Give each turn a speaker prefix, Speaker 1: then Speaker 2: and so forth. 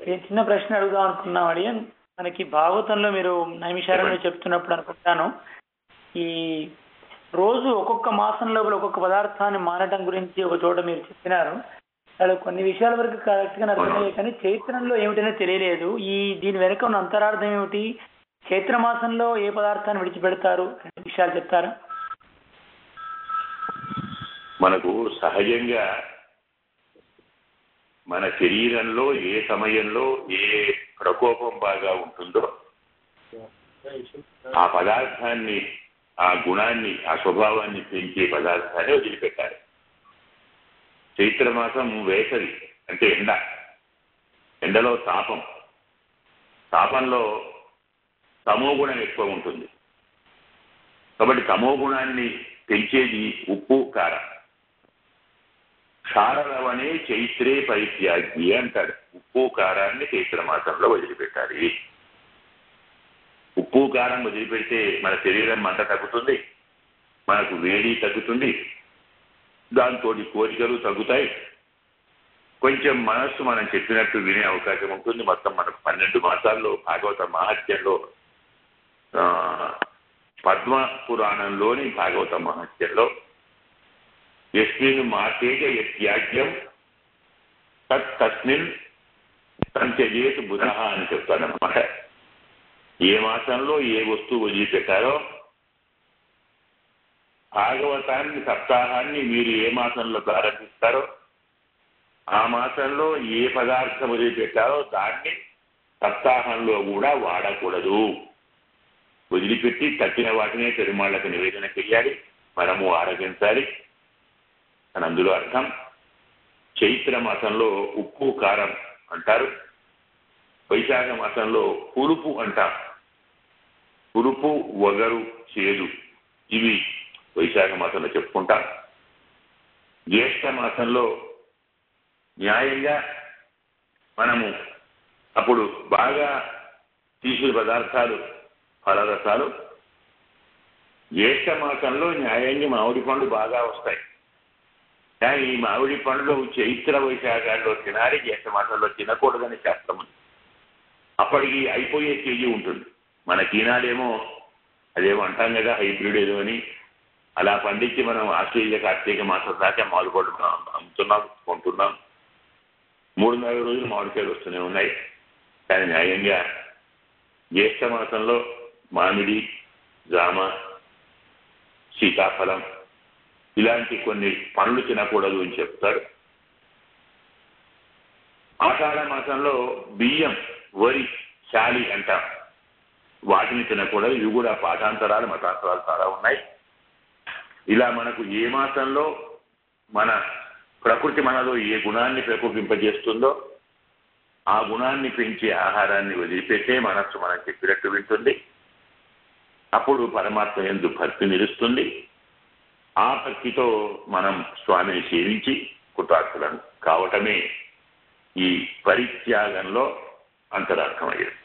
Speaker 1: చిన్న ప్రశ్న అడుగుదాం అనుకున్నాం అడియన్. మనకి భాగవతంలో మీరు నైమిషారణ్యంలో చెప్తున్నప్పుడు అనుకుంటాను, ఈ రోజు ఒక్కొక్క మాసం లోపల ఒక్కొక్క పదార్థాన్ని మానటం గురించి ఒక చోట మీరు చెప్పినారు. అలా కొన్ని విషయాల వరకు కరెక్ట్ గా అర్థమయ్యాయి, కానీ చైత్రంలో ఏమిటనే తెలియలేదు. దీని వెనుక ఉన్న అంతరార్థం ఏమిటి? చైత్ర మాసంలో ఏ పదార్థాన్ని విడిచిపెడతారు అనే విషయాలు చెప్తారా?
Speaker 2: మనకు సహజంగా మన శరీరంలో ఏ సమయంలో ఏ ప్రకోపం బాగా ఉంటుందో ఆ పదార్థాన్ని, ఆ గుణాన్ని, ఆ స్వభావాన్ని పెంచే పదార్థాన్ని వదిలిపెట్టాలి. చైత్రమాసం వేసవి అంటే ఎండ, ఎండలో తాపంలో తమోగుణం ఎక్కువ ఉంటుంది. కాబట్టి తమోగుణాన్ని పెంచేది ఉప్పు, కారం. క్షారలవనే చైత్రే పరిత్యాగి అంటారు. ఉప్పు కారాన్ని చైత్రమాసంలో వదిలిపెట్టాలి. ఉప్పు కారం వదిలిపెడితే మన శరీరం మంట తగ్గుతుంది, మనకు వేడి తగ్గుతుంది, దాంతో కోరికలు తగ్గుతాయి, కొంచెం మనస్సు మనం చెప్పినట్టు వినే అవకాశం ఉంటుంది. మొత్తం మనకు 12 మాసాల్లో భాగవత మహత్యంలో, పద్మ పురాణంలోని భాగవత మహత్యంలో యస్మిన్ మాసేజ యత్యాజ్యం తస్మిన్ సంత్యజేతు బుధః అని చెప్తాడనమాట. ఏ మాసంలో ఏ వస్తువు వదిలిపెట్టారో, భాగవతాన్ని సప్తాహాన్ని మీరు ఏ మాసంలో ప్రారంభిస్తారో ఆ మాసంలో ఏ పదార్థం వదిలిపెట్టారో దాన్ని సప్తాహంలో కూడా వాడకూడదు. వదిలిపెట్టి తక్కిన వాటినే పెరుమాళ్లకు నివేదన చేయాలి, మనము ఆరగించాలి అని అందులో అర్థం. చైత్ర మాసంలో ఉప్పు కారం అంటారు, వైశాఖ మాసంలో పులుపు అంటాం. పులుపు, వగరు, చేదు ఇవి వైశాఖ మాసంలో చెప్పుకుంటాం. జ్యేష్ఠ మాసంలో న్యాయంగా మనము అప్పుడు బాగా తీసుకునే పదార్థాలు ఫలరసాలు. జ్యేష్ఠ మాసంలో న్యాయంగా మామిడి పండ్లు బాగా వస్తాయి. కానీ ఈ మామిడి పండ్లు చైత్ర వైశాఖాల్లో తినాలి, జ్యేష్ఠ మాసంలో తినకూడదని శాస్త్రం ఉంది. అప్పటికి అయిపోయే కేజీ ఉంటుంది. మనకి ఈనాడేమో అదేమో అంటాం కదా, హైబ్రిడ్ ఏదో అని, అలా పండించి మనం ఆస్ట్రేలియా కార్తీక మాసం దాకా మామిడి పండు అమ్ముతున్నాం, కొంటున్నాం. 3-4 రోజులు మామిడికాయలు వస్తూనే ఉన్నాయి. కానీ న్యాయంగా జ్యేష్ఠ మాసంలో మామిడి, జామ, సీతాఫలం ఇలాంటి కొన్ని పండ్లు తినకూడదు అని చెప్తారు. ఆషాఢ మాసంలో బియ్యం, వరి, శాలి అంటాం, వాటిని తినకూడదు. ఇవి కూడా పాఠాంతరాలు, మతాంతరాలు చాలా ఉన్నాయి. ఇలా మనకు ఏ మాసంలో మన ప్రకృతి మనలో ఏ గుణాన్ని ప్రకోపింపజేస్తుందో ఆ గుణాన్ని పెంచే ఆహారాన్ని వదిలిపెట్టే మనస్సు మనం చెప్పినట్టు వింటుంది. అప్పుడు పరమాత్మ యందు భక్తి నిలుస్తుంది. ఆ భక్తితో మనం స్వామిని సేవించి కృతార్థులను కావటమే ఈ పరిత్యాగంలో అంతరార్థమయ్యేది.